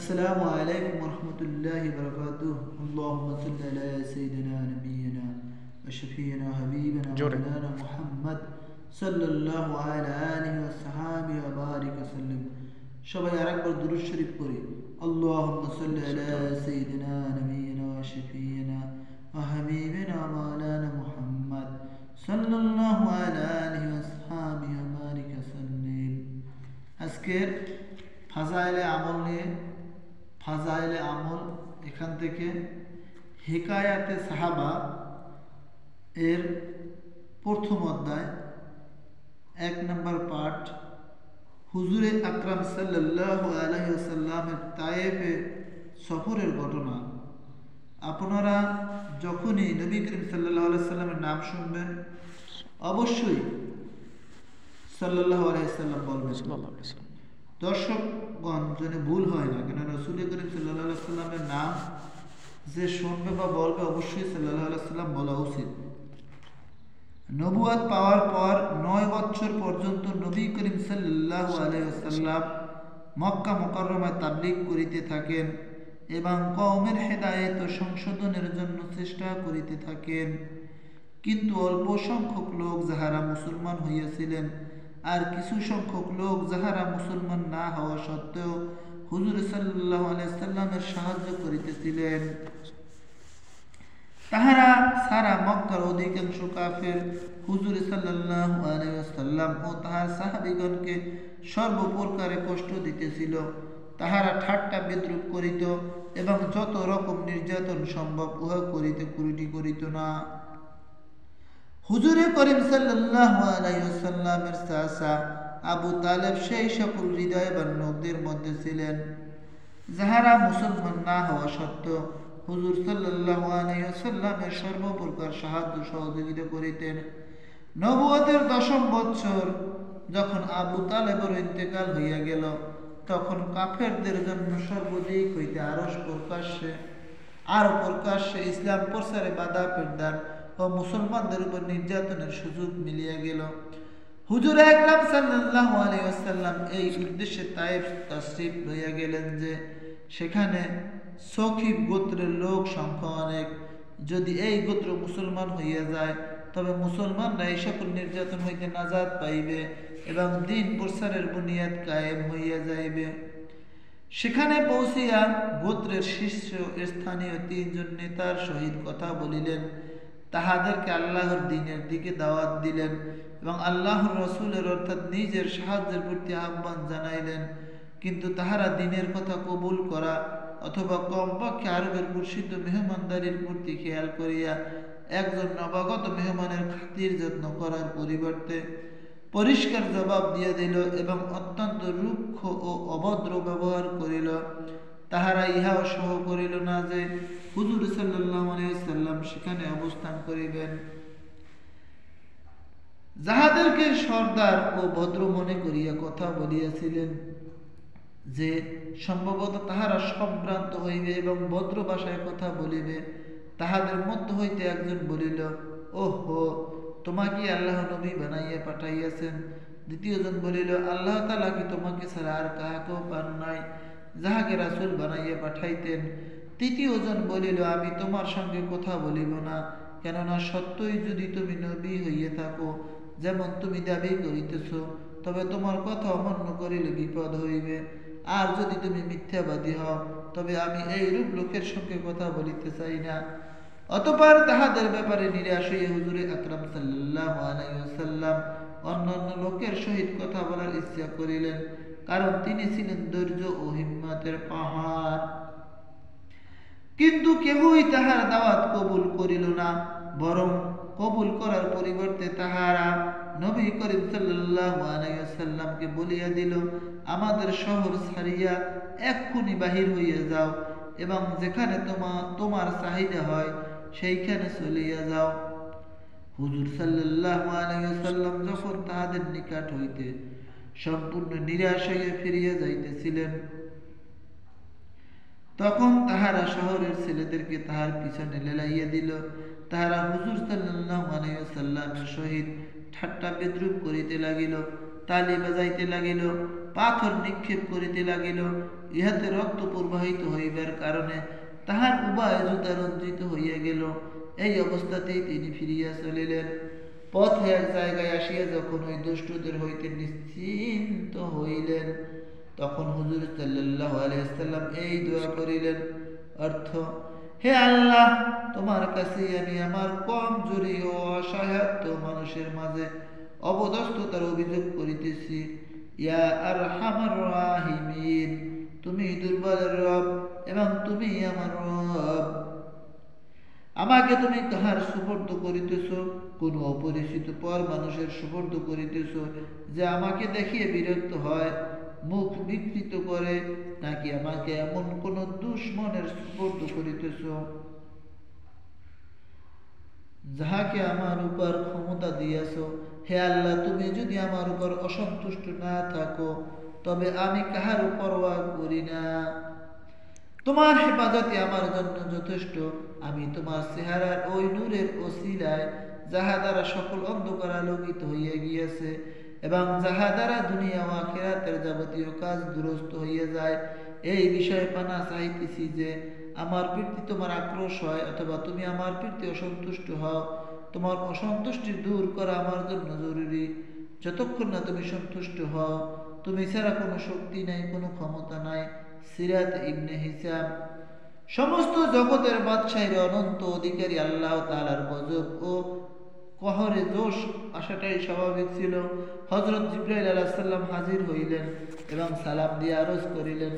السلام عليكم ورحمة الله وبركاته. اللهم صل على سيدنا نبينا وشفينا حبيبنا জোরে مولانا محمد صلى الله على آله وصحبه وبارك وسلم. সবাই আরেকবার দুরূদ শরীফ পড়ি। اللهم صل على سيدنا نبينا وشفينا وحبيبنا مولانا محمد صلى الله على آله وصحبه وبارك وسلم. আজকের ফাজাইলে আমল নিয়ে ফাজাইলে আমল এখান থেকে হিকায়াতে সাহাবা এর প্রথম অধ্যায় 1 নম্বর পার্ট হুজুরে আকরাম সাল্লাল্লাহু আলাইহি ওয়াসাল্লামের তায়েফে সফরের ঘটনা। আপনারা যখনই নবী করিম সাল্লাল্লাহু আলাইহি ওয়াসাল্লামের নাম শুনবেন অবশ্যই সাল্লাল্লাহু আলাইহি ওয়াসাল্লাম বলবেন। দর্শকগণ যেন ভুল হয় না, কেন রাসূল করিম সাল্লাল্লাহু আলাইহি ওয়াসাল্লামের নাম যে শুনবে বা বলবে অবশ্যই সাল্লাল্লাহু আলাইহি ওয়াসাল্লাম বলা উচিত। নবুয়ত পাওয়ার পর 9 বছর পর্যন্ত নবী করিম সাল্লাল্লাহু আলাইহি ওয়াসাল্লাম মক্কা মুকাররমায় তাবলীগ করিতে থাকেন এবং কওমের হেদায়েত ও সংশোধনের জন্য চেষ্টা করিতে থাকেন। কিন্তু অল্প সংখ্যক লোক যাহারা মুসলমান হইয়াছিলেন আর কিছু সংখ্যক লোক যাহারা মুসলমান না হওয়া সত্ত্বেও হুজুর সাল্লাল্লাহু আলাইহি ওয়াসাল্লামের সাহায্য করিতেছিলেন। তাহারা সারা মক্কার অধিকাংশ কাফের হুজুর সাল্লাল্লাহু আলাইহি ওয়াসাল্লাম ও তাহার সাহাবীগণকে সর্বপ্রকারে কষ্ট দিতেছিল। তাহারা ঠাট্টা বিদ্রূপ করিত এবং যত রকম নির্যাতন সম্ভব উহা করিতে ত্রুটি করিত না। হুজুরে করিম সাল্লাল্লাহু আলাইহি ওয়াসাল্লামের চাচা আবু তালেব সেই সকল হৃদয়বান লোকদের মধ্যে ছিলেন যাহারা মুসলমান না হওয়া সত্ত্বেও হুজুর সাল্লাল্লাহু আলাইহি ওয়াসাল্লামের সর্বপ্রকার সাহায্য সহযোগিতা করিতেন। নবুয়তের 10ম বছর যখন আবু তালেবের ইন্তেকাল হইয়া গেল, তখন কাফেরদের জন্য সর্বদিক হইতে আরো প্রকাশ্যে ইসলাম প্রচারে বাধা প্রদান ও মুসলমানদের উপর নির্যাতনের সুযোগ মিলিয়া গেল। হুজুর আকরাম সাল্লাল্লাহু আলাইহি ওয়াসাল্লাম এই উদ্দেশ্যে তায়েফ তাশরীফ লইয়া গেলেন যে সেখানে সখিব গোত্রের লোক সংখ্যা অনেক। যদি এই গোত্র মুসলমান হইয়া যায় তবে মুসলমানরা এই সকল নির্যাতন হইতে নাজাত পাইবে এবং দ্বীন প্রচারের বুনিয়াদ কায়েম হইয়া যাইবে। সেখানে পৌঁছিয়া গোত্রের শীর্ষ স্থানীয় 3 জন নেতার সহিত কথা বলিলেন, তাহাদেরকে আল্লাহর দ্বীনের দিকে দাওয়াত দিলেন এবং আল্লাহর রাসূলের অর্থাৎ নিজের সাহায্যের প্রতি আহ্বান জানাইলেন। কিন্তু তাহারা দ্বীনের কথা কবুল করা অথবা কমপক্ষে আরবের প্রসিদ্ধ মেহমানদারির প্রতি খেয়াল করিয়া একজন নবাগত মেহমানের খাতির যত্ন করার পরিবর্তে পরিষ্কার জবাব দিয়া দিল এবং অত্যন্ত রুক্ষ ও অভদ্র ব্যবহার করিল। তাহারা ইহাও সহ করিল না যে হুজুর সাল্লাল্লাহু আলাইহি ওয়াসাল্লাম সেখানে অবস্থান করিবেন। যাহাদেরকে সর্দার ও ভদ্র মনে করিয়া কথা বলিয়াছিলেন যে সম্ভবত তাহারা সম্ভ্রান্ত হইবে এবং ভদ্র ভাষায় কথা বলিবে, তাহাদের মধ্য হইতে একজন বলিল, ওহো, তোমাকে আল্লাহ নবী বানাইয়া পাঠাইয়াছেন। দ্বিতীয়জন বলিল, আল্লাহ তাআলা কি তোমাকে ছাড়া আর কাহাকেও পান নাই যাহাকে রাসূল বানাইয়া পাঠাইতেন। তৃতীয়জন বলিল, আমি তোমার সঙ্গে কথা বলিব না, কেননা সত্যই যদি তুমি নবী হইয়া থাকো যেমন তুমি দাবি করিতেছ, তবে তোমার কথা অমান্য করিলে বিপদ হইবে। আর যদি তুমি মিথ্যাবাদী হও তবে আমি এইরূপ লোকের সঙ্গে কথা বলিতে চাই না। অতঃপর তাহাদের ব্যাপারে নিরাশ হইয়া হুজুরে আকরাম সাল্লাল্লাহু আলাইহি ওয়াসাল্লাম অন্যান্য লোকের সহিত কথা বলার ইচ্ছা করিলেন, কারণ তিনি ছিলেন ধৈর্য ও হিম্মতের পাহাড়। কিন্তু কেহই তাহার দাওয়াত কবুল করিল না, বরং কবুল করার পরিবর্তে তাহারা নবী করিম সাল্লাল্লাহু আলাইহি ওয়াসাল্লামকে বলিয়া দিল, আমাদের শহর ছাড়িয়া এক্ষুনি বাহির হইয়া যাও এবং যেখানে তোমার চাহিদা হয় সেইখানে চলিয়া যাও। হুজুর সাল্লাল্লাহু আলাইহি ওয়াসাল্লাম যখন তাহাদের নিকট হইতে সম্পূর্ণ নিরাশ হইয়া ফিরিয়া যাইতেছিলেন, তখন তাহারা শহরের ছেলেদেরকে তাহার পিছনে লেলাইয়া দিল। তাহারা হুজুর সাল্লাল্লাহু আলাইহি ওয়াসাল্লামের সহিত ঠাট্টা বিদ্রূপ করিতে লাগিল, তালি বাজাইতে লাগিল পাথর নিক্ষেপ করিতে লাগিল। ইহাতে রক্ত প্রবাহিত হইবার কারণে তাহার উভয় জুতা রঞ্জিত হইয়া গেল। এই অবস্থাতেই তিনি ফিরিয়া চলিলেন। পথে এক জায়গায় আসিয়া যখন ওই দুষ্টদের হইতে নিশ্চিন্ত হইলেন, তখন হুজুর সাল্লাল্লাহু আলাইহি ওয়াসাল্লাম এই দোয়া করিলেন, অর্থ: হে আল্লাহ, তোমার কাছে আমি আমার কমজোরি ও অসহায়ত্ব মানুষের মাঝে অবদস্থতার অভিযোগ করিতেছি। ইয়া আরহামার রাহিমিন, তুমি দুর্বলের রব এবং তুমি আমার রব। আমাকে তুমি কাহার সুপর্দ করিতেছ? কোন অপরিচিত পর মানুষের সুপর্দ করিতেছ, যে আমাকে দেখিয়ে বিরক্ত হয়, মুখ বিকৃত করে, নাকি আমাকে এমন কোন দুশমনের সুপর্দ করিতেছ যাহাকে আমার উপর ক্ষমতা দিয়াছ? হে আল্লাহ, তুমি যদি আমার উপর অসন্তুষ্ট না থাকো, তবে আমি কাহার পরোয়া করি না। তোমার হেফাজতে আমার জন্য যথেষ্ট। আমি তোমার চেহারার ওই নূরের ওসিলায়, যাহা দ্বারা সকল অন্ধকার আলোকিত হইয়া গিয়াছে এবং যাহা দ্বারা দুনিয়া ও আখিরাতের যাবতীয় কাজ দুরস্ত হইয়া যায়, এই বিষয়ে পানা চাইতেছি যে আমার প্রতি তোমার আক্রোশ হয় অথবা তুমি আমার প্রতি অসন্তুষ্ট হও। তোমার অসন্তুষ্টি দূর করা আমার জন্য জরুরি। যতক্ষণ না তুমি সন্তুষ্ট হও, তুমি ছাড়া কোনো শক্তি নাই, কোনো ক্ষমতা নাই। সিরাত ইবনে হিসাম। সমস্ত জগতের বাদশাহের অনন্ত অধিকারী আল্লাহ তাআলার গজব ও কহরে দোষ আসাটাই স্বাভাবিক ছিল। হযরত জিবরাইল আলাইহিস সালাম হাজির হইলেন এবং সালাম দিয়ে আরজ করিলেন,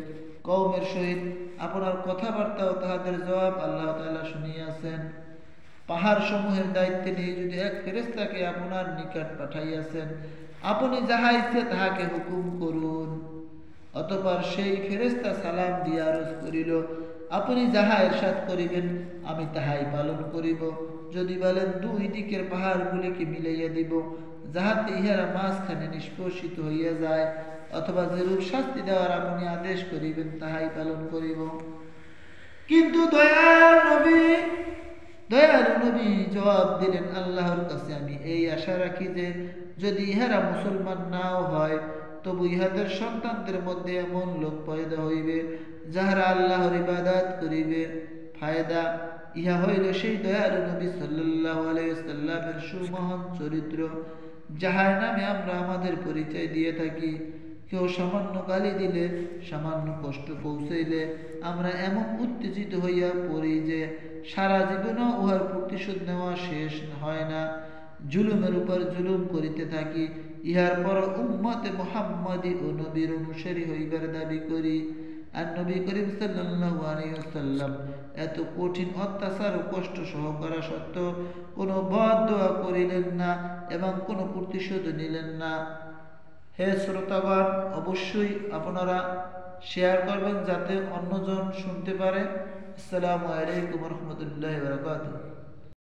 কওমের সহিত আপনার কথাবার্তা ও তাহাদের জবাব আল্লাহ তাআলা শুনিয়াছেন। পাহাড় সমূহের দায়িত্বে নিয়ে যদি এক ফেরেশতাকে আপনার নিকট পাঠাইয়াছেন, আপনি যাহা ইচ্ছে তাহাকে হুকুম করুন। অতঃপর সেই ফেরেশতা সালাম দিয়ে আরজ করিল, আপনি যাহা ইরশাদ করিবেন আমি তাহাই পালন করিব। যদি বলেন দুই দিকের পাহাড়গুলিকে মিলাইয়া দিব, যাহাতে ইহারা মাঝখানে নিষ্পর্ষিত হইয়া যায়, অথবা যেরূপ শাস্তি দেওয়ার আপনি আদেশ করিবেন তাহাই পালন করিব। কিন্তু দয়ালু নবী জবাব দিলেন, আল্লাহর কাছে আমি এই আশা রাখি যে যদি ইহারা মুসলমান নাও হয়, তবু ইহাদের সন্তানদের মধ্যে এমন লোক পয়দা হইবে যাহারা আল্লাহর ইবাদত করিবে। ফায়দা ইহা হইল সেই দয়ালু নবী সাল্লাল্লাহু আলাইহি ওয়াসাল্লামের সুমহান চরিত্র, যাহার নামে আমরা আমাদের পরিচয় দিয়ে থাকি। কেউ সামান্য গালি দিলে, সামান্য কষ্ট পৌঁছাইলে আমরা এমন উত্তেজিত হইয়া পড়ি যে সারা জীবনও উহার প্রতিশোধ নেওয়া শেষ হয় না। জুলুমের উপর জুলুম করিতে থাকি, ইহার পর উম্মতে মুহাম্মাদি ও নবীর অনুসারী হইবার দাবি করি। আর নবী করিম সাল্লাল্লাহু আলাইহি ওয়াসাল্লাম এত কঠিন অত্যাচার ও কষ্ট সহ করা সত্ত্বেও কোনো বদদোয়া করিলেন না এবং কোনো প্রতিশোধ নিলেন না। হে শ্রোতাগণ, অবশ্যই আপনারা শেয়ার করবেন যাতে অন্যজন শুনতে পারে। আসসালামু আলাইকুম ওয়া রাহমাতুল্লাহি ওয়া বারাকাতুহু।